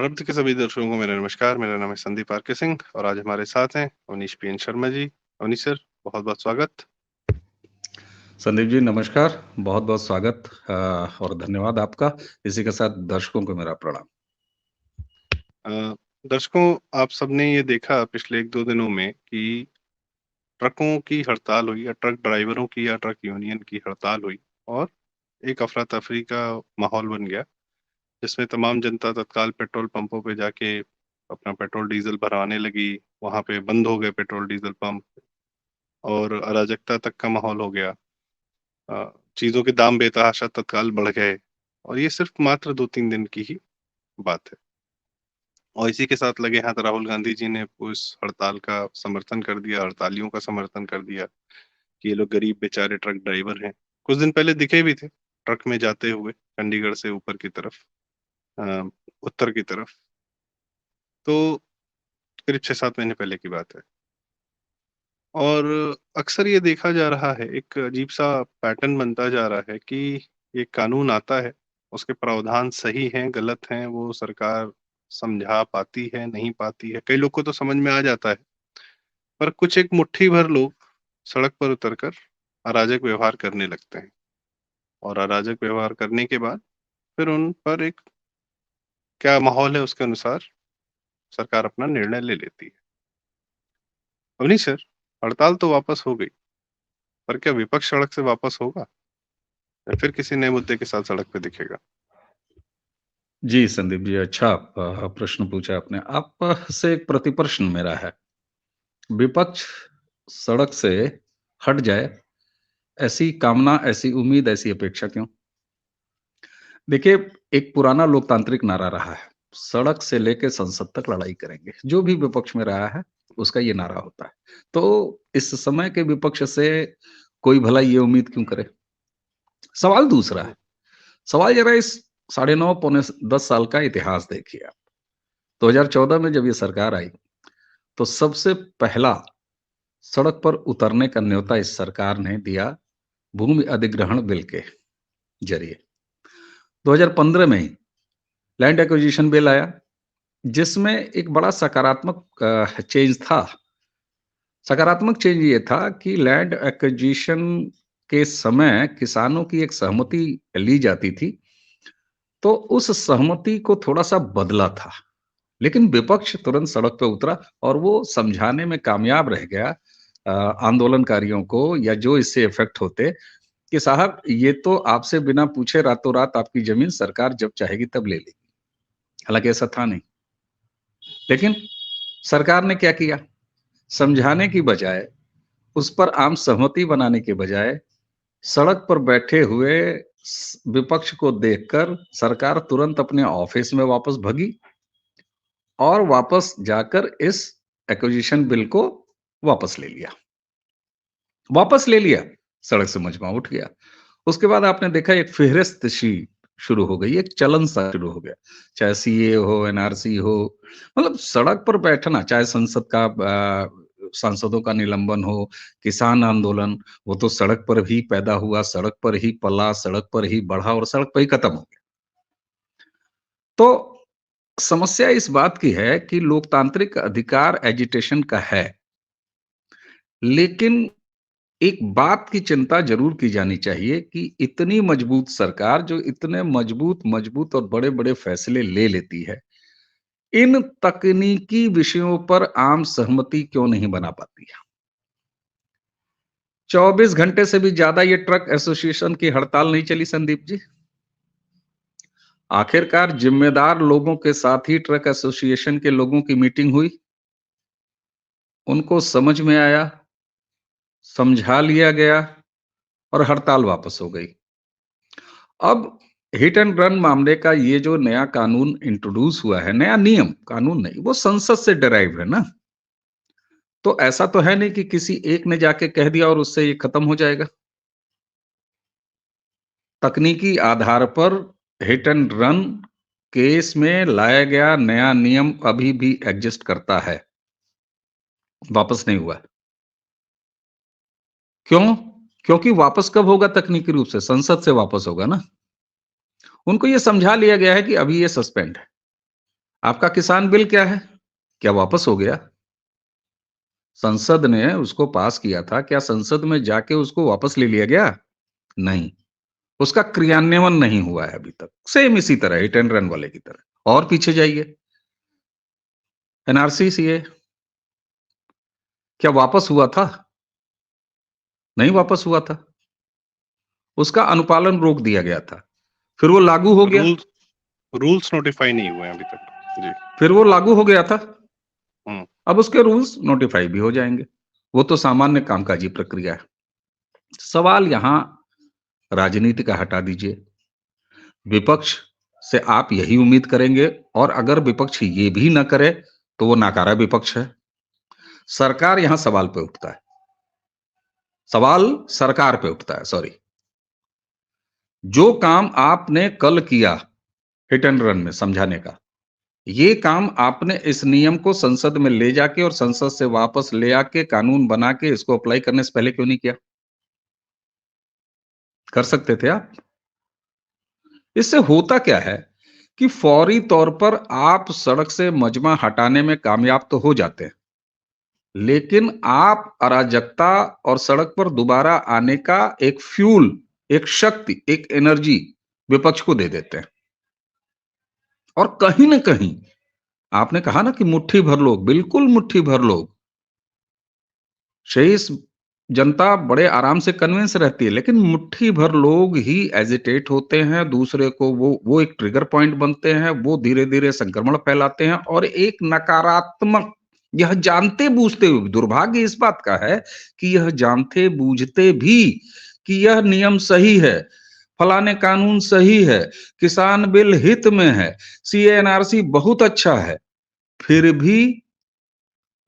प्रारब्ध के सभी दर्शकों को मेरा नमस्कार। मेरा नाम है संदीप आर के सिंह और आज हमारे साथ हैं Awanish P N Sharma ji. Awanish sir, बहुत बहुत स्वागत। संदीप जी नमस्कार। बहुत बहुत स्वागत और धन्यवाद आपका। इसी के साथ दर्शकों को मेरा प्रणाम। अ, दर्शकों, आप सबने ये देखा पिछले एक दो दिनों में कि ट्रकों की हड़ताल हुई या ट्रक ड्राइवरों की या ट्रक यूनियन की हड़ताल हुई और एक अफरा तफरी का माहौल बन गया, जिसमें तमाम जनता तत्काल पेट्रोल पंपों पे जाके अपना पेट्रोल डीजल भरवाने लगी। वहां पे बंद हो गए पेट्रोल डीजल पंप और अराजकता तक का माहौल हो गया। चीजों के दाम बेतहाशा तत्काल बढ़ गए और ये सिर्फ मात्र 2-3 दिन की ही बात है। और इसी के साथ लगे हाथ राहुल गांधी जी ने उस हड़ताल का समर्थन कर दिया, हड़तालियों का समर्थन कर दिया कि ये लोग गरीब बेचारे ट्रक ड्राइवर हैं। कुछ दिन पहले दिखे भी थे ट्रक में जाते हुए चंडीगढ़ से ऊपर की तरफ, अ, उत्तर की तरफ। तो करीब 6-7 महीने पहले की बात है और अक्सर ये देखा जा रहा है, एक अजीब सा पैटर्न बनता जा रहा है कि ये कानून आता है, उसके प्रावधान सही हैं गलत हैं वो सरकार समझा पाती है नहीं पाती है। कई लोग को तो समझ में आ जाता है, पर कुछ एक मुट्ठी भर लोग सड़क पर उतरकर अराजक व्यवहार करने लगते हैं और अराजक व्यवहार करने के बाद फिर उन पर एक क्या माहौल है उसके अनुसार सरकार अपना निर्णय ले लेती है। अवनी सर, हड़ताल तो वापस हो गई, पर क्या विपक्ष सड़क से वापस होगा या फिर किसी नए मुद्दे के साथ सड़क पे दिखेगा? जी संदीप जी, अच्छा प्रश्न पूछा आपने। आप से एक प्रति प्रश्न मेरा है। विपक्ष सड़क से हट जाए, ऐसी कामना, ऐसी उम्मीद, ऐसी अपेक्षा क्यों? देखिए, एक पुराना लोकतांत्रिक नारा रहा है, सड़क से लेके संसद तक लड़ाई करेंगे। जो भी विपक्ष में रहा है, उसका ये नारा होता है। तो इस समय के विपक्ष से कोई भला ये उम्मीद क्यों करे? सवाल दूसरा है। सवाल जरा इस 9.5 पौने 10 साल का इतिहास देखिए आप। 2014 में जब ये सरकार आई, तो सबसे पहला सड़क पर उतरने का न्योता इस सरकार ने दिया भूमि अधिग्रहण बिल के जरिए। 2015 में ही लैंड एक्विजिशन बिल आया, जिसमें एक बड़ा सकारात्मक चेंज था। सकारात्मक चेंज ये था कि लैंड एक्विजिशन के समय किसानों की एक सहमति ली जाती थी, तो उस सहमति को थोड़ा-सा बदला था। लेकिन विपक्ष तुरंत सड़क पे उतरा और वो समझाने में कामयाब रह गया आंदोलनकारियों को या जो इससे इफेक्ट होते, कि साहब ये तो आपसे बिना पूछे रातों रात आपकी जमीन सरकार जब चाहेगी तब ले लेगी। हालांकि ऐसा था नहीं। लेकिन सरकार ने क्या किया? समझाने की बजाय, उस पर आम सहमति बनाने के बजाय, सड़क पर बैठे हुए विपक्ष को देखकर सरकार तुरंत अपने ऑफिस में वापस भगी और वापस जाकर इस एक्विजिशन बिल को वापस ले लिया। वापस ले लिया, सड़क से मजमा उठ गया। उसके बाद आपने देखा एक फ़हरिस्त सी शुरू हो गई, एक चलन सा शुरू हो गया। चाहे सीए हो, एनआरसी हो, मतलब सड़क पर बैठना, चाहे संसद का सांसदों का निलंबन हो, किसान आंदोलन, वो तो सड़क पर ही पैदा हुआ, सड़क पर ही पला, सड़क पर ही बढ़ा और सड़क पर ही खत्म हो गया। तो समस्या इस बात की है कि लोकतांत्रिक अधिकार एजिटेशन का है, लेकिन एक बात की चिंता जरूर की जानी चाहिए कि इतनी मजबूत सरकार जो इतने मजबूत मजबूत और बड़े-बड़े फैसले ले लेती है, इन तकनीकी विषयों पर आम सहमति क्यों नहीं बना पाती है? 24 घंटे से भी ज्यादा ये ट्रक एसोसिएशन की हड़ताल नहीं चली संदीप जी। आखिरकार जिम्मेदार लोगों के साथ ही ट्रक एसोसिएशन के लोगों की मीटिंग हुई, उनको समझ में आया, समझा लिया गया और हड़ताल वापस हो गई। अब हिट एंड रन मामले का ये जो नया कानून इंट्रोड्यूस हुआ है, नया नियम, कानून नहीं, वो संसद से डिराइव है ना। तो ऐसा तो है नहीं कि किसी एक ने जाके कह दिया और उससे ये खत्म हो जाएगा। तकनीकी आधार पर हिट एंड रन केस में लाया गया नया नियम अभी भी एग्जिस्ट करता है, वापस नहीं हुआ। क्यों? क्योंकि वापस कब होगा तकनीकी रूप से? संसद से वापस होगा ना। उनको ये समझा लिया गया है कि अभी ये सस्पेंड है। आपका किसान बिल क्या है? क्या वापस हो गया? संसद ने उसको पास किया था, क्या संसद में जाके उसको वापस ले लिया गया? नहीं, उसका क्रियान्वयन नहीं हुआ है अभी तक। सेम इसी तरह हिट एंड रन वाले की तरह। और पीछे जाइए, एनआरसी, सीए क्या वापस हुआ था? नहीं वापस हुआ था। उसका अनुपालन रोक दिया गया था। फिर वो लागू हो गया, रूल्स रूल्स नोटिफाई नहीं हुए हैं अभी तक। जी। फिर वो लागू हो गया था। हुँ। अब उसके रूल्स नोटिफाई भी हो जाएंगे। वो तो सामान्य कामकाजी प्रक्रिया है। सवाल यहां राजनीति का हटा दीजिए। विपक्ष से आप यही उम्मीद करेंगे, और अगर विपक्ष ये भी ना करे तो वो नाकारा विपक्ष है। सरकार यहां सवाल पे उठता है, सवाल सरकार पे उठता है, सॉरी। जो काम आपने कल किया हिट एंड रन में समझाने का, ये काम आपने इस नियम को संसद में ले जाके और संसद से वापस ले आके कानून बना के इसको अप्लाई करने से पहले क्यों नहीं किया? कर सकते थे आप। इससे होता क्या है कि फौरी तौर पर आप सड़क से मजमा हटाने में कामयाब तो हो जाते हैं, लेकिन आप अराजकता और सड़क पर दोबारा आने का एक फ्यूल, एक शक्ति, एक एनर्जी विपक्ष को दे देते हैं। और कहीं ना कहीं आपने कहा ना कि मुट्ठी भर लोग, बिल्कुल मुट्ठी भर लोग, शेष जनता बड़े आराम से कन्विंस रहती है, लेकिन मुट्ठी भर लोग ही एजिटेट होते हैं, दूसरे को वो एक ट्रिगर पॉइंट बनते हैं, वो धीरे धीरे संक्रमण फैलाते हैं, और एक नकारात्मक, यह जानते बूझते हुए, दुर्भाग्य इस बात का है कि यह जानते बूझते भी कि यह नियम सही है, फलाने कानून सही है, किसान बिल हित में है, सीएनआरसी बहुत अच्छा है, फिर भी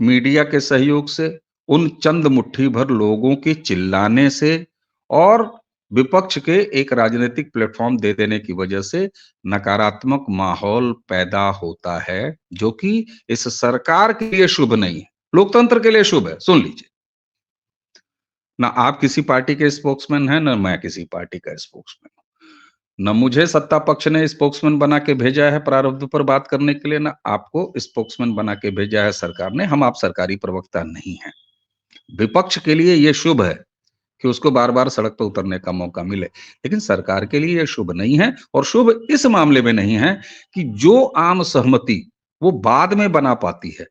मीडिया के सहयोग से, उन चंद मुट्ठी भर लोगों के चिल्लाने से और विपक्ष के एक राजनीतिक प्लेटफॉर्म दे देने की वजह से नकारात्मक माहौल पैदा होता है, जो कि इस सरकार के लिए शुभ नहीं है, लोकतंत्र के लिए शुभ है। सुन लीजिए, ना आप किसी पार्टी के स्पोक्समैन हैं, ना मैं किसी पार्टी का स्पोक्समैन हूं, न मुझे सत्ता पक्ष ने स्पोक्समैन बना के भेजा है प्रारब्ध पर बात करने के लिए, ना आपको स्पोक्समैन बना के भेजा है सरकार ने। हम आप सरकारी प्रवक्ता नहीं हैं। विपक्ष के लिए यह शुभ है कि उसको बार-बार सड़क पर उतरने का मौका मिले, लेकिन सरकार के लिए यह शुभ नहीं है, और शुभ इस मामले में नहीं है कि जो आम सहमति वो बाद में बना पाती है,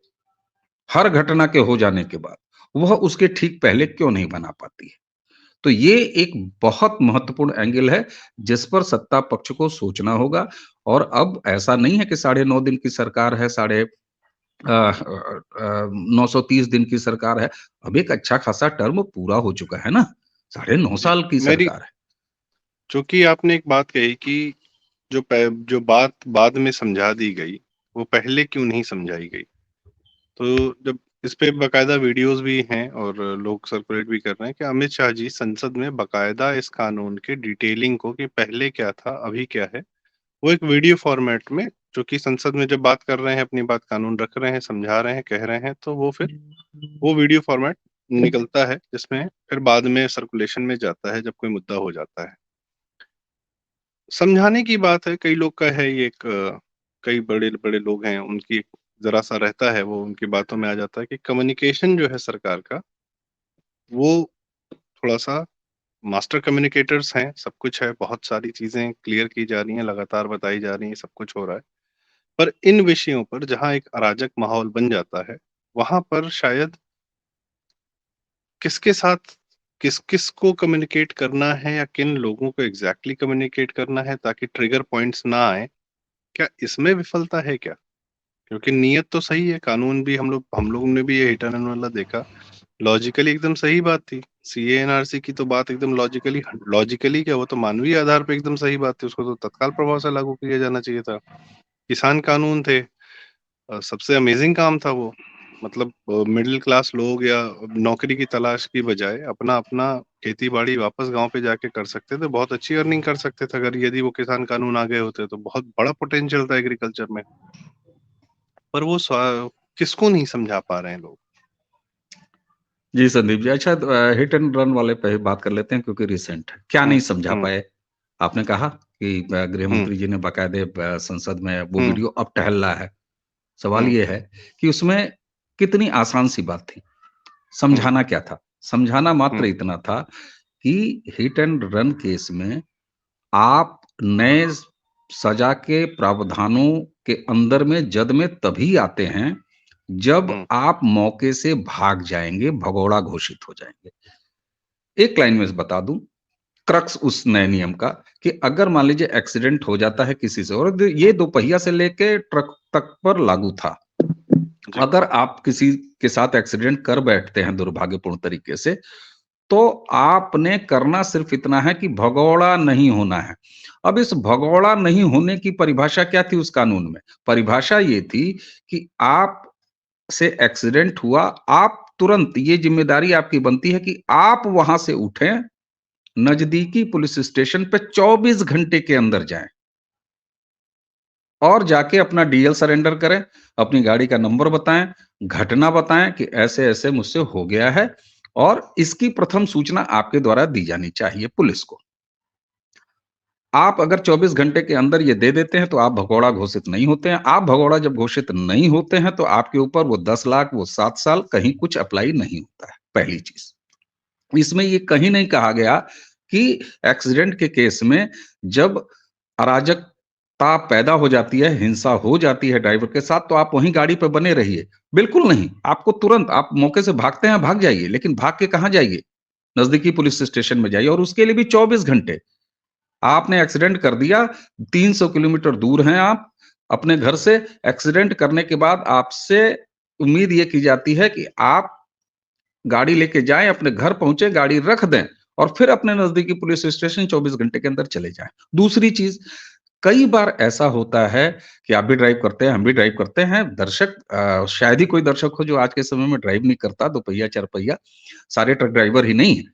हर घटना के हो जाने के बाद, वह उसके ठीक पहले क्यों नहीं बना पाती है? तो ये एक बहुत महत्वपूर्ण एंगल है, जिस पर सत्ता पक्ष को सोचना होगा। और अब ऐसा नहीं है कि साढ़े 9 दिन की सरकार है, 930 दिन की सरकार है। अब एक अच्छा खासा टर्म पूरा हो चुका है ना, 9.5 जी, साल की मेरी सरकार है। चूँकि आपने एक बात कही कि जो बात बाद में समझा दी गई, वो पहले क्यों नहीं समझाई गई? तो जब इस पे बाकायदा वीडियोज़ भी हैं और लोग सर्कुलेट भी कर रहे हैं कि अमित शाह जी संसद में बाकायदा इस कानून के डिटेलिंग को कि पहले क्या था, अभी क्या है, वो एक वीडियो फॉर्मेट में, जो कि संसद में जब बात कर रहे हैं, अपनी बात कानून रख रहे हैं, समझा रहे हैं, कह रहे हैं, तो वो फिर वो वीडियो फॉर्मेट निकलता है, जिसमें फिर बाद में सर्कुलेशन में जाता है जब कोई मुद्दा हो जाता है। समझाने की बात है, कई लोग का है ये एक कई बड़े-बड़े लोग हैं, उनकी ज़रा-सा रहता है, वो उनकी बातों में आ जाता है कि कम्युनिकेशन जो है सरकार का, वो थोड़ा-सा मास्टर कम्युनिकेटर्स हैं, सब कुछ है, बहुत सारी चीज़ें क्लियर की जा रही हैं, लगातार बताई जा रही हैं, सब कुछ हो रहा है। पर इन विषयों पर जहाँ एक अराजक माहौल बन जाता है, वहाँ पर शायद किसके साथ किस-किस को कम्युनिकेट करना है या किन लोगों को एग्ज़ैक्टली कम्युनिकेट करना है ताकि ट्रिगर पॉइंट्स ना आएँ, क्या इसमें विफलता है क्या? क्योंकि नीयत तो सही है, कानून भी हम लोगों ने भी ये हिट एंड रन वाला देखा, लॉजिकली एकदम सही बात थी। सीए एनआरसी की तो बात एकदम लॉजिकली क्या, वो तो मानवीय आधार पे एकदम सही बात थी, उसको तो तत्काल प्रभाव से लागू किया जाना चाहिए था। किसान कानून थे, सबसे अमेज़िंग काम था वो। मतलब मिडल क्लास लोग या नौकरी की तलाश की बजाय अपना-अपना खेती-बाड़ी वापस गाँव पे जाके कर सकते थे, बहुत अच्छी अर्निंग कर सकते थे अगर यदि वो किसान कानून आ गए होते तो, बहुत बड़ा पोटेंशियल था एग्रीकल्चर में। पर वो किसको नहीं समझा पा रहे हैं लोग। जी संदीप जी, अच्छा, हिट एंड रन वाले पे ही बात कर लेते हैं क्योंकि रिसेंट है। क्या हुँ, नहीं समझा हुँ, पाए? आपने कहा कि गृह हुँ, मंत्री जी ने बाकायदे संसद में वो हुँ, वीडियो अब टहल रहा है। सवाल ये है कि उसमें कितनी आसान सी बात थी। समझाना क्या था? समझाना मात्र इतना था कि हिट एंड रन केस में आप नए सजा के प्रावधानों के अंदर में जद में तभी आते हैं, जब आप मौके से भाग जाएँगे, भगोड़ा घोषित हो जाएँगे। एक लाइन में बता दूँ, क्रक्स उस नए नियम का कि अगर मान लीजिए एक्सीडेंट हो जाता है किसी से, और ये दोपहिया से लेके ट्रक तक पर लागू था। जी। अगर आप किसी के साथ एक्सीडेंट कर बैठते हैं दुर्भाग्यपूर्ण तरीके से, तो आपने करना सिर्फ इतना है कि भगौड़ा नहीं होना है। अब इस भगौड़ा नहीं होने की परिभाषा क्या थी उस कानून में? परिभाषा ये थी कि आप से एक्सीडेंट हुआ, आप तुरंत, ये ज़िम्मेदारी आपकी बनती है कि आप वहाँ से उठें, नज़दीकी पुलिस स्टेशन पे 24 घंटे के अंदर जाएँ और जाके अपना डीएल सरेंडर करें, अपनी गाड़ी का नंबर बताएँ, घटना बताएँ कि ऐसे-ऐसे मुझसे हो गया है और इसकी प्रथम सूचना आपके द्वारा दी जानी चाहिए पुलिस को। आप अगर 24 घंटे के अंदर ये दे देते हैं, तो आप भगोड़ा घोषित नहीं होते हैं। आप भगोड़ा जब घोषित नहीं होते हैं, तो आपके ऊपर वो 10 लाख, वो 7 साल कहीं कुछ अप्लाई नहीं होता है, पहली चीज़। इसमें ये कहीं नहीं कहा गया कि एक्सीडेंट के केस में जब अराजकता पैदा हो जाती है, हिंसा हो जाती है ड्राइवर के साथ, तो आप वहीं गाड़ी पे बने रहिए। बिल्कुल नहीं, आपको तुरंत, आप मौके से भागते हैं, भाग जाइए, लेकिन भाग के कहाँ जाइए? नज़दीकी पुलिस स्टेशन में जाइए और उसके लिए भी 24 घंटे। आपने एक्सीडेंट कर दिया, 300 किलोमीटर दूर हैं आप अपने घर से, एक्सीडेंट करने के बाद आपसे उम्मीद ये की जाती है कि आप गाड़ी लेके जाएँ, अपने घर पहुँचे, गाड़ी रख दें और फिर अपने नज़दीकी पुलिस स्टेशन 24 घंटे के अंदर चले जाएँ। दूसरी चीज़, कई बार ऐसा होता है कि आप भी ड्राइव करते हैं, हम भी ड्राइव करते हैं, दर्शक शायद ही कोई दर्शक हो जो आज के समय में ड्राइव नहीं करता, दोपहिया, चारपहिया, सारे ट्रक ड्राइवर ही नहीं हैं।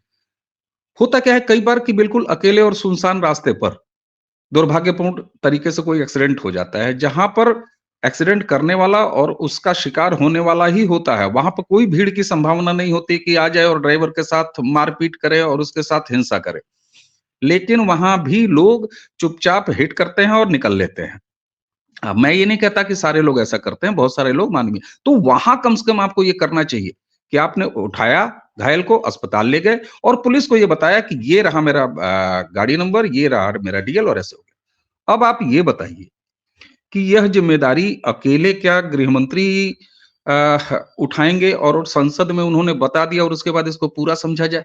होता क्या है कई बार कि बिल्कुल अकेले और सुनसान रास्ते पर दुर्भाग्यपूर्ण तरीके से कोई एक्सीडेंट हो जाता है, जहाँ पर एक्सीडेंट करने वाला और उसका शिकार होने वाला ही होता है। वहाँ पर कोई भीड़ की संभावना नहीं होती कि आ जाए और ड्राइवर के साथ मारपीट करे और उसके साथ हिंसा करे। लेकिन वहाँ भी लोग चुपचाप हिट करते हैं और निकल लेते हैं। मैं ये नहीं कहता कि सारे लोग ऐसा करते हैं, बहुत सारे लोग मानवीय। तो वहाँ कम से कम आपको ये करना चाहिए कि आपने उठाया, घायल को अस्पताल ले गए और पुलिस को ये बताया कि ये रहा मेरा गाड़ी नंबर, ये रहा मेरा डीएल और ऐसे हो गया। अब आप ये बताइए कि यह ज़िम्मेदारी अकेले क्या गृहमंत्री उठाएँगे और संसद में उन्होंने बता दिया और उसके बाद इसको पूरा समझा जाए?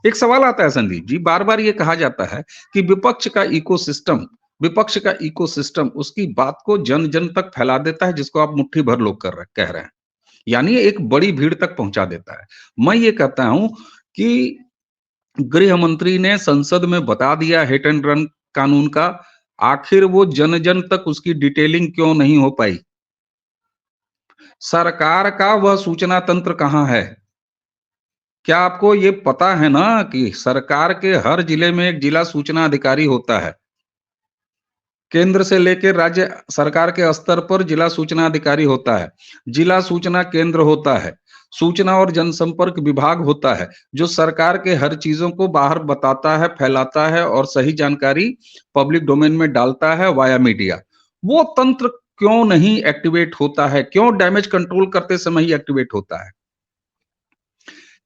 एक सवाल आता है संदीप जी, बार-बार ये कहा जाता है कि विपक्ष का इकोसिस्टम उसकी बात को जन-जन तक फैला देता है जिसको आप मुट्ठी भर लोग कह रहे हैं। यानी एक बड़ी भीड़ तक पहुँचा देता है। मैं ये कहता हूँ कि गृह मंत्री ने संसद में बता दिया हिट एंड रन कानून का, आखिर वो जन-जन तक उसकी डिटेलिंग क्यों नहीं हो पाई? सरकार का वह सूचना तंत्र कहाँ है? क्या आपको ये पता है ना कि सरकार के हर जिले में एक जिला सूचना अधिकारी होता है। केंद्र से लेकर राज्य सरकार के स्तर पर जिला सूचना अधिकारी होता है। जिला सूचना केंद्र होता है। सूचना और जनसंपर्क विभाग होता है, जो सरकार के हर चीज़ों को बाहर बताता है, फैलाता है और सही जानकारी पब्लिक डोमेन में डालता है वाया मीडिया। वो तंत्र क्यों नहीं एक्टिवेट होता है? क्यों डैमेज कंट्रोल करते समय ही एक्टिवेट होता है?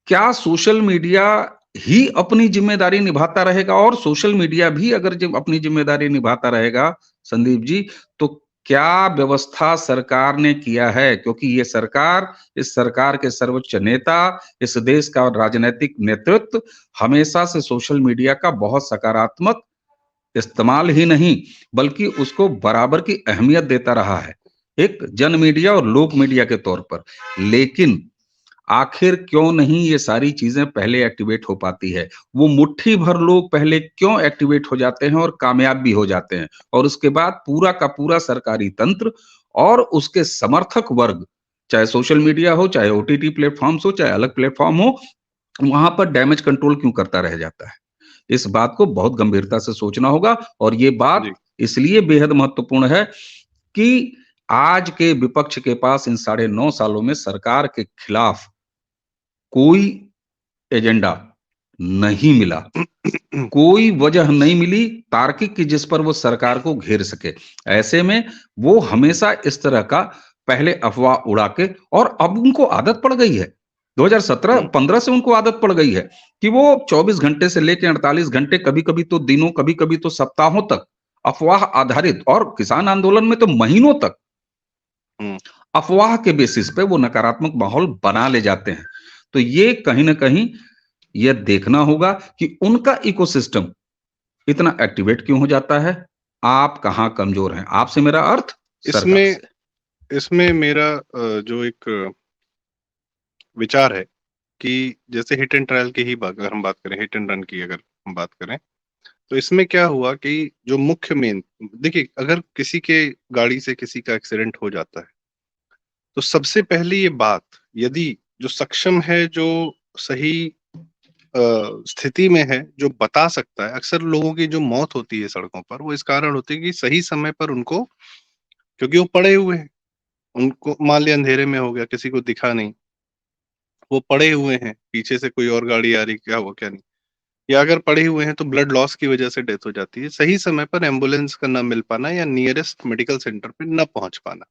क्या सोशल मीडिया ही अपनी ज़िम्मेदारी निभाता रहेगा और सोशल मीडिया भी अगर अपनी ज़िम्मेदारी निभाता रहेगा, संदीप जी, तो क्या व्यवस्था सरकार ने किया है? क्योंकि ये सरकार, इस सरकार के सर्वोच्च नेता, इस देश का राजनैतिक नेतृत्व हमेशा से सोशल मीडिया का बहुत सकारात्मक इस्तेमाल ही नहीं, बल्कि उसको बराबर की अहमियत देता रहा है, एक जन मीडिया और लोक मीडिया के तौर पर। लेकिन आखिर क्यों नहीं ये सारी चीज़ें पहले एक्टिवेट हो पाती है? वो मुट्ठी भर लोग पहले क्यों एक्टिवेट हो जाते हैं और कामयाब भी हो जाते हैं? और उसके बाद पूरा का पूरा सरकारी तंत्र और उसके समर्थक वर्ग, चाहे सोशल मीडिया हो, चाहे ओटीटी प्लेटफ़ॉर्म्स हो, चाहे अलग प्लेटफ़ॉर्म हो, वहाँ पर डैमेज कंट्रोल क्यों करता रह जाता है? इस बात को बहुत गंभीरता से सोचना होगा और ये बात जी। इसलिए बेहद महत्वपूर्ण है कि आज के विपक्ष के पास इन साढ़े 9 सालों में सरकार के खिलाफ कोई एजेंडा नहीं मिला। कोई वजह नहीं मिली तार्किक कि जिस पर वो सरकार को घेर सके। ऐसे में वो हमेशा इस तरह का पहले अफवाह उड़ा के, और अब उनको आदत पड़ गई है। 2017-15 से उनको आदत पड़ गई है कि वो 24 घंटे से लेके 48 घंटे, कभी-कभी तो दिनों, कभी-कभी तो सप्ताहों तक अफवाह आधारित, और किसान आंदोलन में तो महीनों तक हुँ। अफवाह के बेसिस पे वो नकारात्मक माहौल बना ले जाते हैं। तो ये कहीं न कहीं ये देखना होगा कि उनका इकोसिस्टम इतना एक्टिवेट क्यों हो जाता है? आप कहाँ कमज़ोर हैं? आप से मेरा अर्थ सरकार इसमें से। इसमें मेरा जो एक विचार है कि जैसे हिट एंड ट्रायल की ही बात अगर हम बात करें, हिट एंड रन की अगर हम बात करें, तो इसमें क्या हुआ कि जो मुख्य मेन देखिए, अगर किसी के गाड़ी से किसी का एक्सीडेंट हो जाता है, तो सबसे पहली ये बात, यदि जो सक्षम है, जो सही स्थिति में है, जो बता सकता है, अक्सर लोगों की जो मौत होती है सड़कों पर, वो इस कारण होती है कि सही समय पर उनको, क्योंकि वो पड़े हुए हैं, उनको मान लिया अंधेरे में हो गया, किसी को दिखा नहीं, वो पड़े हुए हैं, पीछे से कोई और गाड़ी आ रही, क्या हुआ क्या नहीं, या अगर पड़े हुए हैं तो ब्लड लॉस की वजह से डेथ हो जाती है। सही समय पर एम्बुलेंस का ना मिल पाना या नियरेस्ट मेडिकल सेंटर पे ना पहुंच पाना,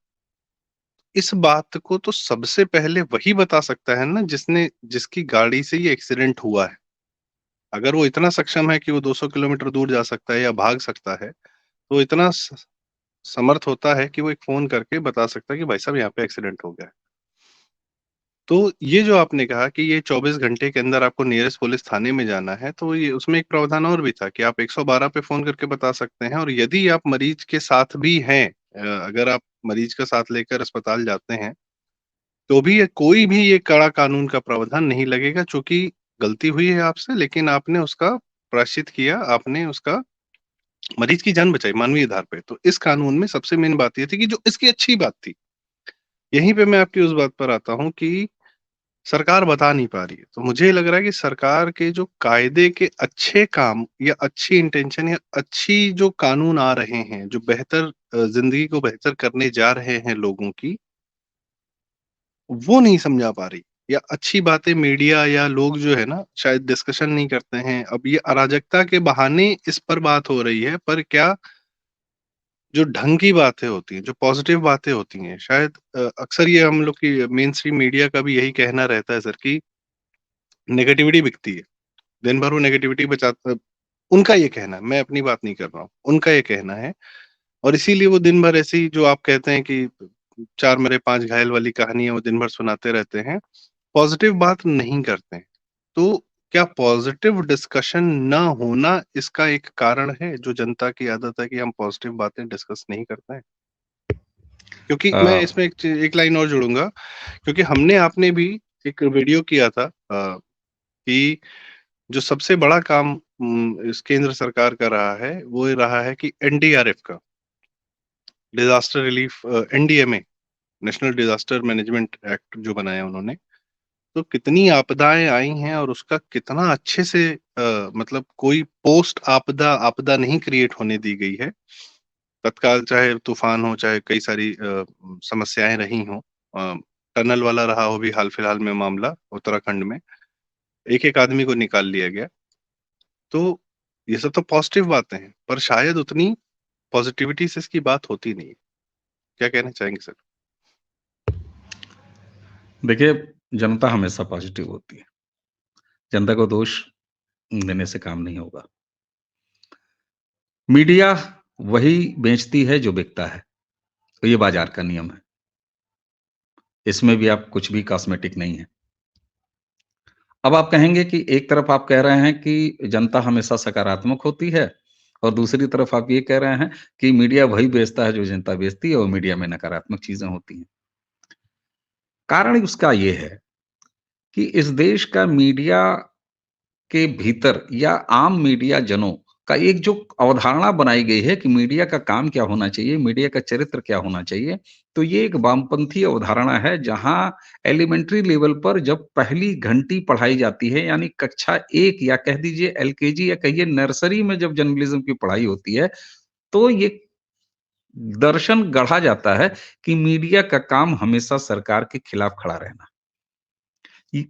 इस बात को तो सबसे पहले वही बता सकता है ना जिसकी गाड़ी से ये एक्सीडेंट हुआ है। अगर वो इतना सक्षम है कि वो 200 किलोमीटर दूर जा सकता है या भाग सकता है, तो इतना समर्थ होता है कि वो एक फोन करके बता सकता है कि भाई साहब यहाँ पे एक्सीडेंट हो गया है। तो ये जो आपने कहा कि ये 24 घंटे के अंदर आपको नियरेस्ट पुलिस थाने में जाना है, तो ये उसमें एक प्रावधान और भी था कि आप 112 पे फ़ोन करके बता सकते हैं, और यदि आप मरीज के साथ भी हैं, अगर आप मरीज का साथ लेकर अस्पताल जाते हैं, तो भी ये कोई भी ये कड़ा कानून का प्रावधान नहीं लगेगा, चूँकि गलती हुई है आपसे, लेकिन आपने उसका प्रायश्चित किया, आपने उसका मरीज की जान बचाई मानवीय आधार पे। तो इस कानून में सबसे मेन बात ये थी कि जो इसकी अच्छी बात थी, यहीं पे मैं आपकी उस बात पर आता हूँ कि सरकार बता नहीं पा रही है। तो मुझे लग रहा है कि सरकार के जो कायदे के अच्छे काम या अच्छी इंटेंशन या अच्छी जो कानून आ रहे हैं, जो बेहतर ज़िंदगी को बेहतर करने जा रहे हैं लोगों की, वो नहीं समझा पा रही, या अच्छी बातें मीडिया या लोग जो है ना शायद डिस्कशन नहीं करते हैं। अब ये अराजकता के बहाने इस पर बात हो रही है, पर क्या जो ढंग की बातें होती हैं, जो पॉज़िटिव बातें होती हैं, शायद अक्सर ये हम लोग की मेन स्ट्रीम मीडिया का भी यही कहना रहता है सर कि नेगेटिविटी बिकती है। दिन भर वो नेगेटिविटी उनका ये कहना है, मैं अपनी बात नहीं कर रहा हूँ, उनका ये कहना है, और इसीलिए वो दिन भर ऐसी जो आप कहते हैं कि 4 मरे 5 घायल वाली कहानियाँ वो दिन भर सुनाते रहते हैं, पॉज़िटिव बात नहीं करते हैं। तो क्या पॉज़िटिव डिस्कशन ना होना इसका एक कारण है, जो जनता की आदत है कि हम पॉज़िटिव बातें डिस्कस नहीं करते हैं? क्योंकि अ, मैं इसमें एक लाइन और जोड़ूँगा, क्योंकि हमने आपने भी एक वीडियो किया था कि जो सबसे बड़ा काम इस केंद्र सरकार का रहा है, वो ये रहा है कि एनडीआरएफ का, disaster relief NDMA, national disaster management act जो बनाया उन्होंने, तो कितनी आपदाएँ आई हैं और उसका कितना अच्छे से मतलब कोई पोस्ट आपदा, आपदा नहीं क्रिएट होने दी गई है। तत्काल चाहे तूफ़ान हो, चाहे कई सारी समस्याएँ रही हों, अ, टनल वाला रहा हो भी हाल-फिलहाल में मामला उत्तराखंड में, एक-एक आदमी को निकाल लिया गया। तो ये सब तो पॉज़िटिव बातें हैं, पर शायद उतनी पॉज़िटिविटी से इसकी बात होती नहीं है। क्या कहना चाहेंगे सर? देखिए, जनता हमेशा पॉज़िटिव होती है। जनता को दोष देने से काम नहीं होगा। मीडिया वही बेचती है जो बिकता है। तो ये बाज़ार का नियम है। इसमें भी आप कुछ भी कॉस्मेटिक नहीं है। अब आप कहेंगे कि एक तरफ आप कह रहे हैं कि जनता हमेशा सकारात्मक होती है, और दूसरी तरफ आप ये कह रहे हैं कि मीडिया वही बेचता है जो जनता बेचती है, और मीडिया में नकारात्मक चीज़ें होती हैं। कारण उसका ये है कि इस देश का मीडिया के भीतर या आम मीडिया जनों का एक जो अवधारणा बनाई गई है कि मीडिया का काम क्या होना चाहिए, मीडिया का चरित्र क्या होना चाहिए, तो ये एक वामपंथी अवधारणा है, जहां एलिमेंट्री लेवल पर जब पहली घंटी पढ़ाई जाती है, यानी कक्षा 1 या कह दीजिए एलकेजी या कहिए नर्सरी में जब जर्नलिज्म की पढ़ाई होती है, तो ये दर्शन गढ़ा जाता है कि मीडिया का काम हमेशा सरकार के खिलाफ खड़ा रहना। इ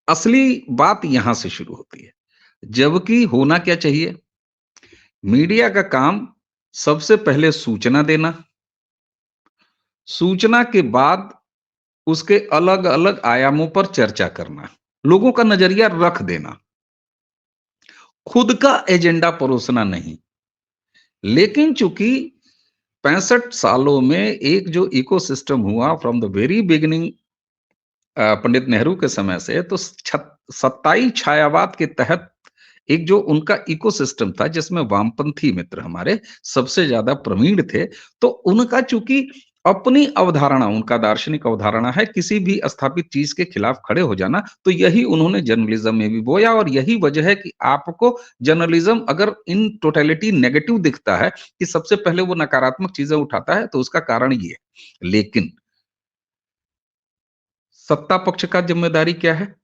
असली बात यहां से शुरू होती है। जबकि होना क्या चाहिए? मीडिया का काम सबसे पहले सूचना देना, सूचना के बाद उसके अलग-अलग आयामों पर चर्चा करना, लोगों का नज़रिया रख देना, खुद का एजेंडा परोसना नहीं। लेकिन चूँकि 65 सालों में एक जो इकोसिस्टम हुआ from the very beginning Pandit Nehru के समय से, तो सत्ताई छायावाद के तहत एक जो उनका इकोसिस्टम था जिसमें वामपंथी मित्र हमारे सबसे ज्यादा प्रवीण थे, तो उनका चूंकि अपनी अवधारणा, उनका दार्शनिक अवधारणा है किसी भी स्थापित चीज के खिलाफ खड़े हो जाना, तो यही उन्होंने जर्नलिज्म में भी बोया। और यही वजह है कि आपको जर्नलिज्म अगर इन टोटलिटी नेगेटिव दिखता है कि सबसे पहले वो नकारात्मक चीजें उठाता है, तो उसका कारण ये है। लेकिन सत्ता पक्ष का जिम्मेदारी क्या है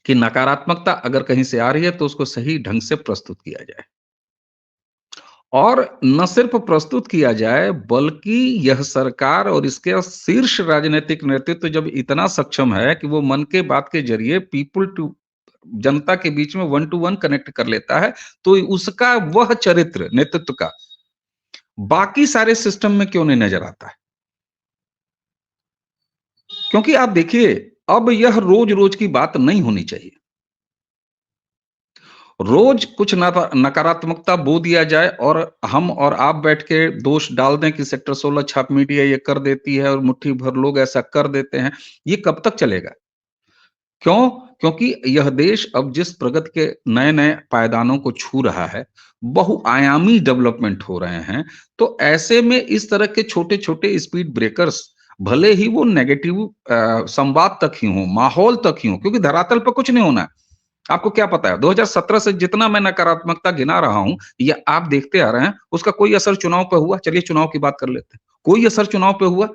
कि नकारात्मकता अगर कहीं से आ रही है तो उसको सही ढंग से प्रस्तुत किया जाए, और न सिर्फ प्रस्तुत किया जाए बल्कि यह सरकार और इसके शीर्ष राजनीतिक नेतृत्व जब इतना सक्षम है कि वो मन के बात के जरिए पीपुल टू जनता के बीच में वन टू वन कनेक्ट कर लेता है, तो उसका वह चरित्र नेतृत्व का बाकी सारे सिस्टम में क्यों नहीं नजर आता है? क्योंकि आप देखिए, अब यह रोज रोज की बात नहीं होनी चाहिए। रोज कुछ नकारात्मकता बो दिया जाए और हम और आप बैठ के दोष डाल दें कि सेक्टर 16 छाप मीडिया ये कर देती है और मुट्ठी भर लोग ऐसा कर देते हैं। ये कब तक चलेगा? क्यों? क्योंकि यह देश अब जिस प्रगति के नए-नए पायदानों को छू रहा है, बहुआयामी डेवलपमेंट हो रहे हैं, तो ऐसे में इस तरह के छोटे-छोटे स्पीड ब्रेकर्स भले ही वो नेगेटिव संवाद तक ही हों, माहौल तक ही हों, क्योंकि धरातल पे कुछ नहीं होना है। आपको क्या पता है 2017 से जितना मैं नकारात्मकता गिना रहा हूं या आप देखते आ रहे हैं, उसका कोई असर चुनाव पे हुआ? चलिए चुनाव की बात कर लेते हैं। कोई असर चुनाव पे हुआ?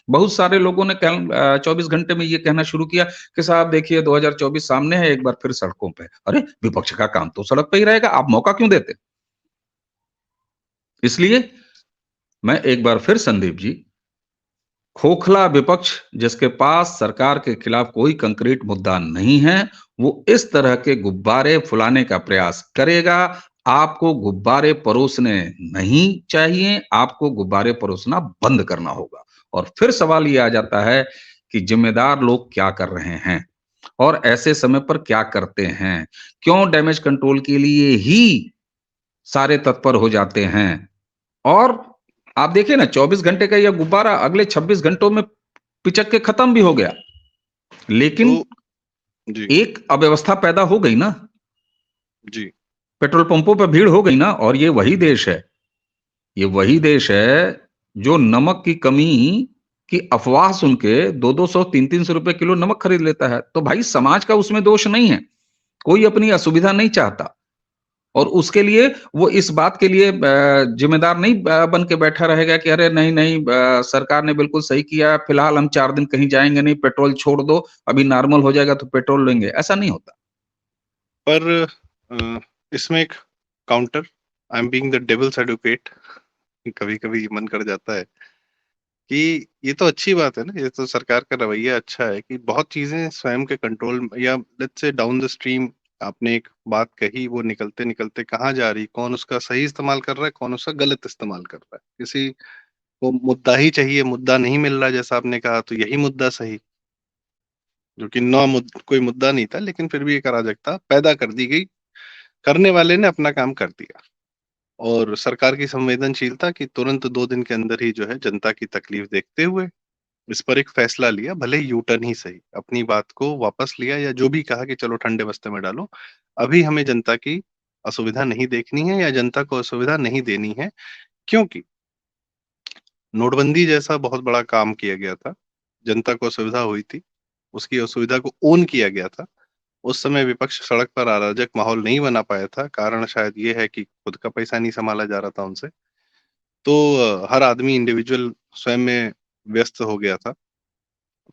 बहुत सारे लोगों ने 24 घंटे में ये कहना शुरू किया कि साहब देखिए 2024 सामने है, एक बार फिर सड़कों पे। अरे विपक्ष का काम तो सड़क पे ही रहेगा, आप मौका क्यों देते? इसलिए मैं एक बार फिर संदीप जी, खोखला विपक्ष जिसके पास सरकार के खिलाफ कोई कंक्रीट मुद्दा नहीं है, वो इस तरह के गुब्बारे फुलाने का प्रयास करेगा। आपको गुब्बारे परोसने नहीं चाहिए, आपको गुब्बारे परोसना बंद करना होगा। और फिर सवाल ये आ जाता है कि जिम्मेदार लोग क्या कर रहे हैं और ऐसे समय पर क्या करते हैं? क्यों डैमेज कंट्रोल के लिए ही सारे तत्पर हो जाते हैं? और आप देखिए ना, 24 घंटे का यह गुब्बारा अगले 26 घंटों में पिचक के खत्म भी हो गया। तो लेकिन जी, एक अव्यवस्था पैदा हो गई ना, जी। पेट्रोल पंपों पे भीड़ हो गई ना, और ये वही देश है, ये वही देश है जो नमक की कमी की अफवाह सुन के 2-200 3-300 रुपए किलो नमक खरीद लेता है। तो भाई समाज का उसमें दोष नहीं है। कोई अपनी असुविधा नहीं चाहता। और उसके लिए वो इस बात के लिए जिम्मेदार नहीं बन के बैठा रहेगा कि अरे नहीं नहीं, सरकार ने बिल्कुल सही किया, फिलहाल हम 4 दिन कहीं जाएंगे नहीं, पेट्रोल छोड़ दो, अभी नॉर्मल हो जाएगा तो पेट्रोल लेंगे, ऐसा नहीं होता। पर इसमें एक counter, I am being the devil's advocate, कभी-कभी मन कर जाता है कि ये तो अच्छी बात है ना, ये तो सरकार का रवैया अच्छा है कि बहुत चीजें स्वयं के कंट्रोल में, या let's say down the stream आपने एक बात कही, वो निकलते निकलते कहाँ जा रही, कौन उसका सही इस्तेमाल कर रहा है, कौन उसका गलत इस्तेमाल कर रहा है। किसी को मुद्दा ही चाहिए, मुद्दा नहीं मिल रहा जैसा आपने कहा, तो यही मुद्दा सही, जो कि कोई मुद्दा नहीं था, लेकिन फिर भी एक अराजकता पैदा कर दी गई, करने वाले ने अपना काम कर दिया। और सरकार की संवेदनशीलता कि तुरंत 2 दिन के अंदर ही जो है जनता की तकलीफ देखते हुए इस पर एक फैसला लिया, भले ही यू टर्न ही सही, अपनी बात को वापस लिया या जो भी कहा कि चलो ठंडे बस्ते में डालो, अभी हमें जनता की असुविधा नहीं देखनी है या जनता को असुविधा नहीं देनी है। क्योंकि नोटबंदी जैसा बहुत बड़ा काम किया गया था, जनता को असुविधा हुई थी, उसकी असुविधा को ओन किया गया था। उस समय विपक्ष सड़क पर अराजक माहौल नहीं बना पाया था, कारण शायद ये है कि खुद का पैसा नहीं संभाला जा रहा था उनसे। तो हर आदमी इंडिविजुअल स्वयं में व्यस्त हो गया था।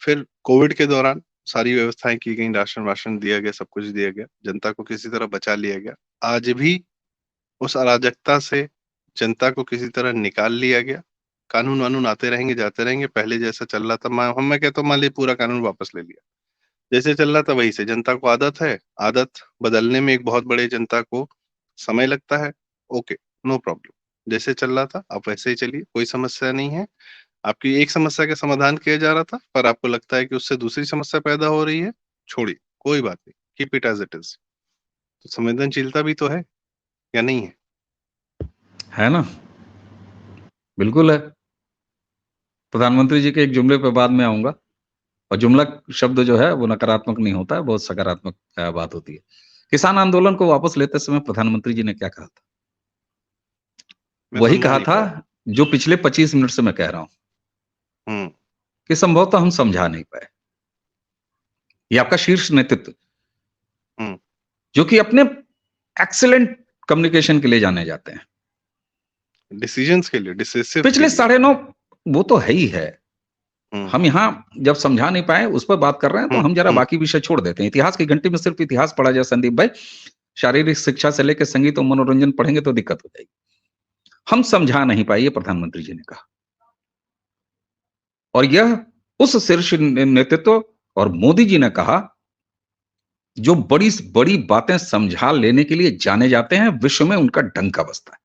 फिर कोविड के दौरान सारी व्यवस्थाएं की गई, राशन वाशन दिया गया, सब कुछ दिया गया, जनता को किसी तरह बचा लिया गया। आज भी उस अराजकता से जनता को किसी तरह निकाल लिया गया। कानून वानून आते रहेंगे, जाते रहेंगे, पहले जैसा चल रहा था, मैं कहता हूँ मान लीजिए पूरा कानून वापस ले लिया, जैसे चल रहा था वही से, जनता को आदत है, आदत बदलने में एक बहुत बड़े जनता को समय लगता है। ओके, नो प्रॉब्लम, जैसे चल रहा था आप वैसे ही चलिए, कोई समस्या नहीं है। आपकी एक समस्या का समाधान किया जा रहा था, पर आपको लगता है कि उससे दूसरी समस्या पैदा हो रही है, छोड़िए, कोई बात नहीं, keep it as it is. तो संवेदनशीलता भी तो है, या नहीं है? है ना? बिल्कुल है। प्रधानमंत्री जी के एक जुमले पे बाद में आऊँगा, और जुमला शब्द जो है वो नकारात्मक नहीं होता है, बहुत सकारात्मक बात होती है। किसान आंदोलन को वापस लेते समय प्रधानमंत्री जी ने क्या कहा था? मैं वही समझा कहा नहीं था पाया। जो पिछले 25 मिनट से मैं कह रहा हूँ, हम्म। कि संभवतः हम समझा नहीं पाए। ये आपका शीर्ष नेतृत्व, हम्म। जो कि अपने एक्सीलेंट कम्युनिकेशन के लिए जाने जाते हैं। डिसीजंस के लिए, डिसिसिव के पिछले लिए। 9.5 वो तो है ही है। हम्म। हम यहाँ जब समझा नहीं पाए उस पर बात कर रहे हैं, तो हम्म। हम जरा हम्म। बाकी विषय छोड़ देते हैं। इतिहास की घंटी में सिर्फ इतिहास पढ़ा जाए संदीप भाई, शारीरिक शिक्षा से लेकर संगीत और मनोरंजन पढ़ेंगे तो दिक्कत हो जाएगी। हम समझा नहीं पाए, ये प्रधानमंत्री जी ने कहा। और यह उस शीर्ष नेतृत्व और मोदी जी ने कहा, जो बड़ी बड़ी बातें समझा लेने के लिए जाने जाते हैं, विश्व में उनका डंका बजता है।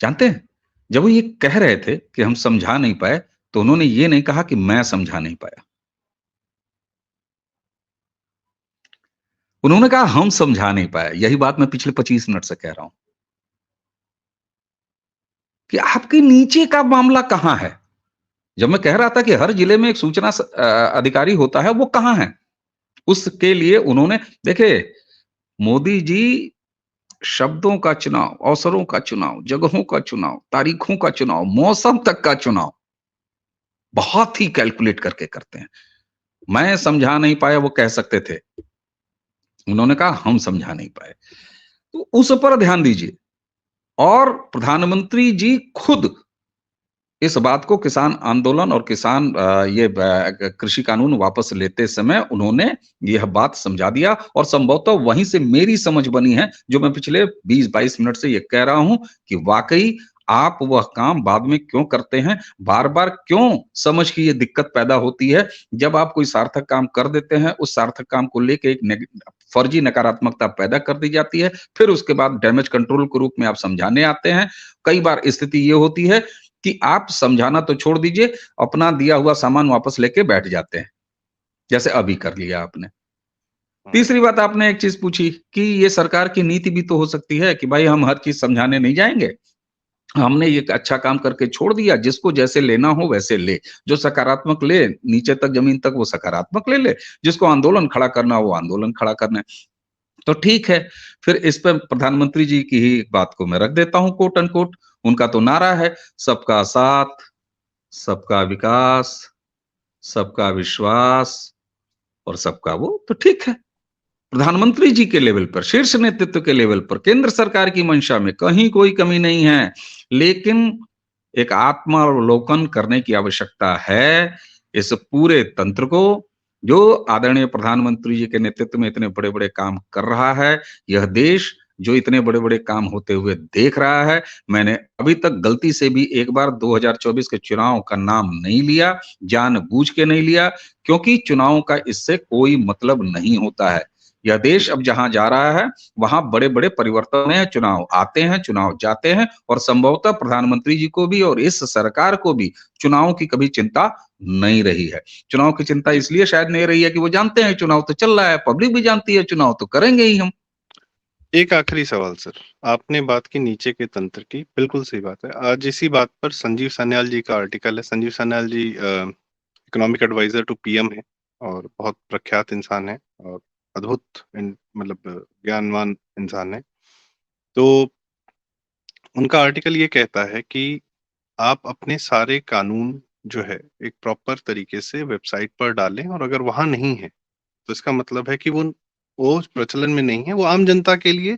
जानते हैं, जब वो ये कह रहे थे कि हम समझा नहीं पाए, तो उन्होंने ये नहीं कहा कि मैं समझा नहीं पाया। उन्होंने कहा हम समझा नहीं पाए। यही बात मैं पिछले 25 मिनट से कह रहा हूं, कि आपके नीचे का मामला कहां है। जब मैं कह रहा था कि हर जिले में एक सूचना अधिकारी होता है, वो कहां है? उसके लिए उन्होंने, देखिए, मोदी जी शब्दों का चुनाव, अवसरों का चुनाव, जगहों का चुनाव, तारीखों का चुनाव, मौसम तक का चुनाव बहुत ही कैलकुलेट करके करते हैं। मैं समझा नहीं पाया वो कह सकते थे, उन्होंने कहा हम समझा नहीं पाए। तो उस पर ध्यान दीजिए। और प्रधानमंत्री जी खुद इस बात को किसान आंदोलन और किसान ये कृषि कानून वापस लेते समय उन्होंने यह बात समझा दिया, और संभवतः वहीं से मेरी समझ बनी है, जो मैं पिछले 20-22 मिनट से ये कह रहा हूं, कि वाकई आप वह काम बाद में क्यों करते हैं, बार बार क्यों समझ की ये दिक्कत पैदा होती है। जब आप कोई सार्थक काम कर देते हैं, उस सार्थक काम को लेके एक फर्जी नकारात्मकता पैदा कर दी जाती है, फिर उसके बाद डैमेज कंट्रोल के रूप में आप समझाने आते हैं। कई बार स्थिति ये होती है कि आप समझाना तो छोड़ दीजिए, अपना दिया हुआ सामान वापस लेके बैठ जाते हैं, जैसे अभी कर लिया आपने। हम्म। तीसरी बात, आपने एक चीज पूछी कि ये सरकार की नीति भी तो हो सकती है कि भाई हम हर चीज समझाने नहीं जाएंगे, हमने ये अच्छा काम करके छोड़ दिया, जिसको जैसे लेना हो वैसे ले, जो सकारात्मक ले नीचे तक, जमीन तक, वो सकारात्मक ले ले, जिसको आंदोलन खड़ा करना हो वो आंदोलन खड़ा करना है। तो ठीक है, फिर इस पर प्रधानमंत्री जी की ही बात को मैं रख देता हूं कोट अनकोट। उनका तो नारा है, सबका साथ, सबका विकास, सबका विश्वास और सबका वो, तो ठीक है। प्रधानमंत्री जी के लेवल पर, शीर्ष नेतृत्व के लेवल पर, केंद्र सरकार की मंशा में कहीं कोई कमी नहीं है, लेकिन एक आत्मावलोकन करने की आवश्यकता है इस पूरे तंत्र को, जो आदरणीय प्रधानमंत्री जी के नेतृत्व में इतने बड़े बड़े काम कर रहा है। यह देश जो इतने बड़े बड़े काम होते हुए देख रहा है, मैंने अभी तक गलती से भी एक बार 2024 के चुनाव का नाम नहीं लिया, जानबूझ के नहीं लिया, क्योंकि चुनावों का इससे कोई मतलब नहीं होता है। यह देश अब जहां जा रहा है, वहां बड़े बड़े परिवर्तन हैं, चुनाव आते हैं, चुनाव जाते हैं, और संभवतः प्रधानमंत्री जी को भी और इस सरकार को भी चुनाव की कभी चिंता नहीं रही है। चुनाव की चिंता जी। इसलिए शायद नहीं रही है कि वो जानते हैं चुनाव तो चल रहा है, पब्लिक भी जानती है चुनाव तो करेंगे ही हम। एक आखिरी सवाल सर, आपने बात की नीचे के तंत्र की, बिल्कुल सही बात है। आज इसी बात पर संजीव सान्याल जी का आर्टिकल है। संजीव सान्याल जी इकोनॉमिक एडवाइजर टू पीएम है, और बहुत प्रख्यात इंसान है, और अद्भुत मतलब ज्ञानवान इंसान है। तो उनका आर्टिकल ये कहता है कि आप अपने सारे कानून जो है एक प्रॉपर तरीके से वेबसाइट पर डालें, और अगर वहां नहीं है तो इसका मतलब है कि वो प्रचलन में नहीं है, वो आम जनता के लिए,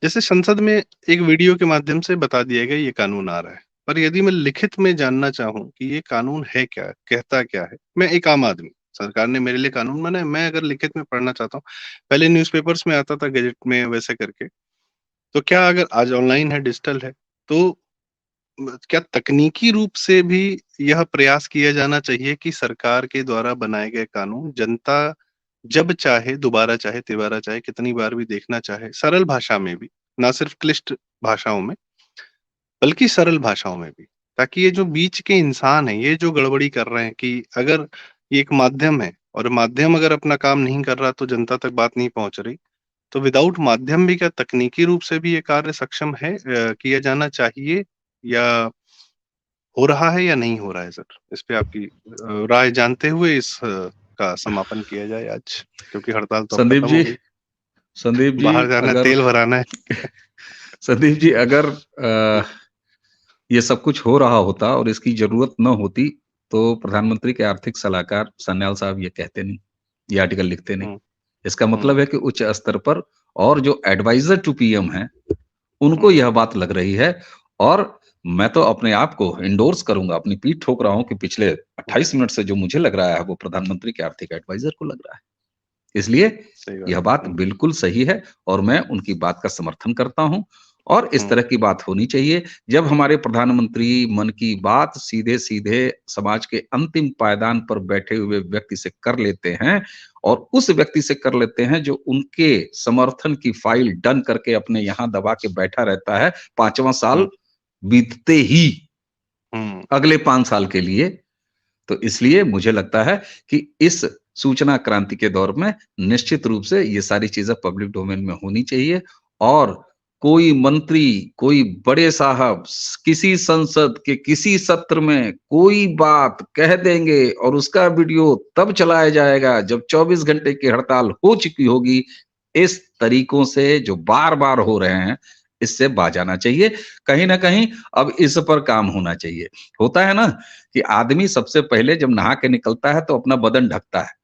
जैसे संसद में एक वीडियो के माध्यम से बता दिया गया ये कानून आ रहा है। पर यदि मैं लिखित में जानना चाहूं कि ये कानून है क्या, कहता क्या है, मैं एक आम आदमी, सरकार ने मेरे लिए कानून बनाया, मैं अगर लिखित में पढ़ना चाहता हूँ, पहले न्यूज़पेपर्स में आता था, गैजेट में वैसे करके, तो क्या अगर आज ऑनलाइन है, डिजिटल है, तो क्या तकनीकी रूप से भी यह प्रयास किया जाना चाहिए कि सरकार के द्वारा बनाए गए कानून जनता जब चाहे, दोबारा चाहे, तिबारा चाहे, कितनी बार भी देखना चाहे, सरल भाषा में भी, ना सिर्फ क्लिष्ट भाषाओं में, बल्कि सरल भाषाओं में भी, ताकि ये जो बीच के इंसान हैं, ये जो गड़बड़ी कर रहे हैं कि अगर ये एक माध्यम है और माध्यम अगर अपना काम नहीं कर रहा तो जनता तक बात नहीं पहुंच रही, तो विदाउट माध्यम भी क्या तकनीकी रूप से भी ये कार्य सक्षम है, किया जाना चाहिए, या हो रहा है या नहीं हो रहा है सर? इस पे आपकी राय जानते हुए इस का समापन किया जाए आज, क्योंकि हड़ताल तो अब संदीप खत्म हो जी, गई। संदीप जी, बाहर जाना है, अगर तेल भराना है। संदीप जी, अगर ये सब कुछ हो रहा होता और इसकी जरूरत न होती, तो प्रधानमंत्री के आर्थिक सलाहकार सान्याल साहब ये कहते नहीं, ये आर्टिकल लिखते नहीं। हुँ, इसका मतलब हुँ, है कि उच्च स्तर पर और जो एडवाइजर टू पीएम हैं, उनको हुँ, यह बात लग रही है। और मैं तो अपने आप को इंडोर्स करूंगा, अपनी पीठ ठोक रहा हूं कि पिछले हुँ, 28 मिनट से जो मुझे लग रहा है वो प्रधानमंत्री के आर्थिक एडवाइजर को लग रहा है। इसलिए सही बात। यह बात हुँ, बिल्कुल सही है और मैं उनकी बात का समर्थन करता हूं और इस हुँ, तरह की बात होनी चाहिए। जब हमारे प्रधानमंत्री मन की बात सीधे-सीधे समाज के अंतिम पायदान पर बैठे हुए व्यक्ति से कर लेते हैं और उस व्यक्ति से कर लेते हैं जो उनके समर्थन की फाइल डन करके अपने यहां दबा के बैठा रहता है, 5वां साल हुँ, बीतते ही हुँ, अगले 5 साल के लिए। तो इसलिए मुझे लगता है कि इस सूचना क्रांति के दौर में निश्चित रूप से ये सारी चीज़ें पब्लिक डोमेन में होनी चाहिए और कोई मंत्री, कोई बड़े साहब किसी संसद के किसी सत्र में कोई बात कह देंगे और उसका वीडियो तब चलाया जाएगा जब 24 घंटे की हड़ताल हो चुकी होगी। इस तरीकों से जो बार-बार हो रहे हैं, इससे बाज आना चाहिए। कहीं न कहीं अब इस पर काम होना चाहिए। होता है ना कि आदमी सबसे पहले जब नहा के निकलता है तो अपना बदन ढकता है।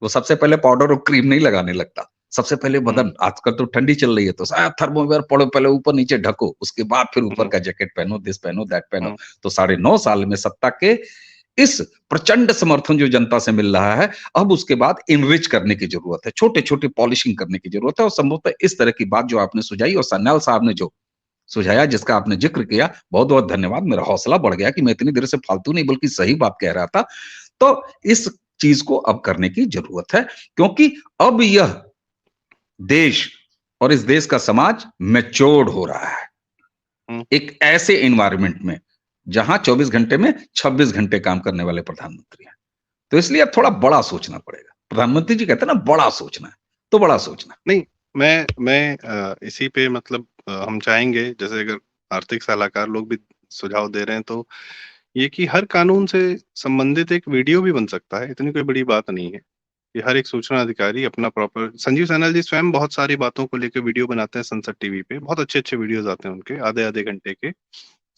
वो सबसे पहले पाउडर और क्रीम नहीं लगाने लगता। सबसे पहले हुँ, बदन, आजकल तो ठंडी चल रही है तो थर्मोवेयर पड़ो, पहले ऊपर-नीचे ढको, उसके बाद फिर ऊपर हुँ, का जैकेट पहनो, दिस पहनो, दैट पहनो। हुँ, तो साढ़े 9 साल में सत्ता के इस प्रचंड समर्थन जो जनता से मिल रहा है, अब उसके बाद एनरिच करने की ज़रूरत है, छोटे-छोटे पॉलिशिंग करने की ज़रूरत है और संभवतः इस तरह की बात जो आपने सुझाई और सान्याल साहब ने जो सुझाया, जिसका आपने ज़िक्र किया, बहुत-बहुत धन्यवाद। मेरा हौसला बढ़ गया कि मैं इतनी देर से फालतू नहीं बल्कि सही बात कह रहा था। तो इस चीज़ को अब करने की ज़रूरत है क्योंकि अब यह देश और इस देश का समाज मैच्योर्ड हो रहा है। हुँ। एक ऐसे एनवायरनमेंट में, जहाँ 24 घंटे में 26 घंटे काम करने वाले प्रधानमंत्री हैं। तो इसलिए अब थोड़ा बड़ा सोचना पड़ेगा। प्रधानमंत्री जी कहते हैं ना बड़ा सोचना है, तो बड़ा सोचना है। नहीं, मैं इसी पे मतलब हम चाहेंगे, जैसे अगर आर्थिक सलाहकार लोग भी सुझाव दे रहे हैं, तो ये कि हर कानून से संबंधित एक वीडियो भी बन सकता है, इतनी कोई बड़ी बात नहीं है। कि हर एक सूचना अधिकारी अपना प्रॉपर, संजीव सैनल जी स्वयं बहुत सारी बातों को लेके वीडियो बनाते हैं संसद टीवी पे, बहुत अच्छे-अच्छे वीडियोज़ आते हैं उनके, आधे-आधे घंटे के।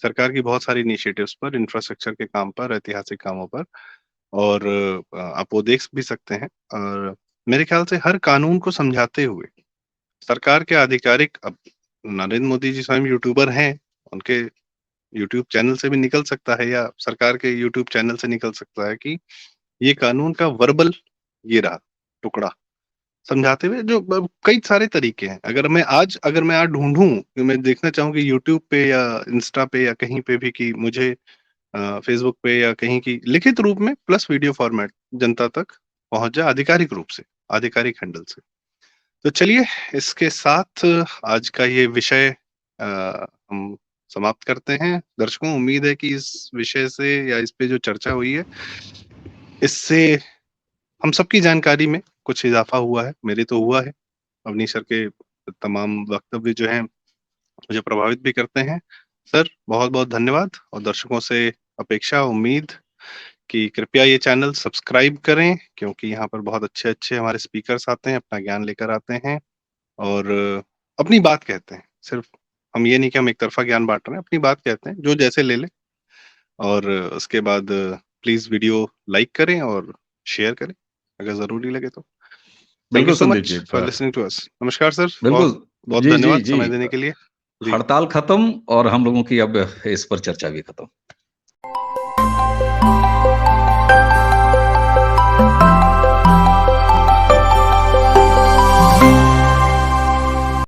सरकार की बहुत सारी इनिशिएटिव्स पर, इंफ्रास्ट्रक्चर के काम पर, ऐतिहासिक कामों पर, और आप वो देख भी सकते हैं। और मेरे ख्याल से हर कानून को समझाते हुए सरकार के आधिकारिक, अब नरेंद्र मोदी जी स्वयं यूट्यूबर हैं, उनके यूट्यूब चैनल से भी निकल सकता है या सरकार के यूट्यूब चैनल से निकल सकता है कि ये कानून का वर्बल ये रहा टुकड़ा, समझाते हुए जो कई सारे तरीके हैं। अगर मैं आज ढूंढूं कि मैं देखना चाहूँ कि यूट्यूब पे या इंस्टा पे या कहीं पे भी कि मुझे फेसबुक पे या कहीं की लिखित रूप में प्लस वीडियो फॉर्मेट जनता तक पहुंच जाए आधिकारिक रूप से, आधिकारिक हैंडल से। तो चलिए, इसके साथ आज का ये विषय हम समाप्त करते हैं। दर्शकों, उम्मीद है कि इस विषय से या इस पे जो चर्चा हुई है, इससे हम सबकी जानकारी में कुछ इज़ाफ़ा हुआ है। मेरे तो हुआ है। अवनीश सर के तमाम वक्तव्य जो हैं, मुझे प्रभावित भी करते हैं। सर, बहुत-बहुत धन्यवाद, और दर्शकों से अपेक्षा, उम्मीद कि कृपया ये चैनल सब्सक्राइब करें, क्योंकि यहाँ पर बहुत अच्छे-अच्छे हमारे स्पीकर्स आते हैं, अपना ज्ञान लेकर आते हैं और अपनी बात कहते हैं। सिर्फ़ हम ये नहीं कि हम एक तरफ़ा ज्ञान बाँट रहे हैं, अपनी बात कहते हैं, जो जैसे ले ले। और उसके बाद प्लीज़ वीडियो लाइक करें और शेयर करें, अगर ज़रूरी लगे तो। थैंक यू बिल्कुल so Sandeep much ji. For listening to us. नमस्कार सर, बिल्कुल। बहुत-बहुत जी, जी, धन्यवाद जी। समय देने के लिए। जी। हड़ताल खत्म और हम लोगों की अब इस पर चर्चा भी खत्म।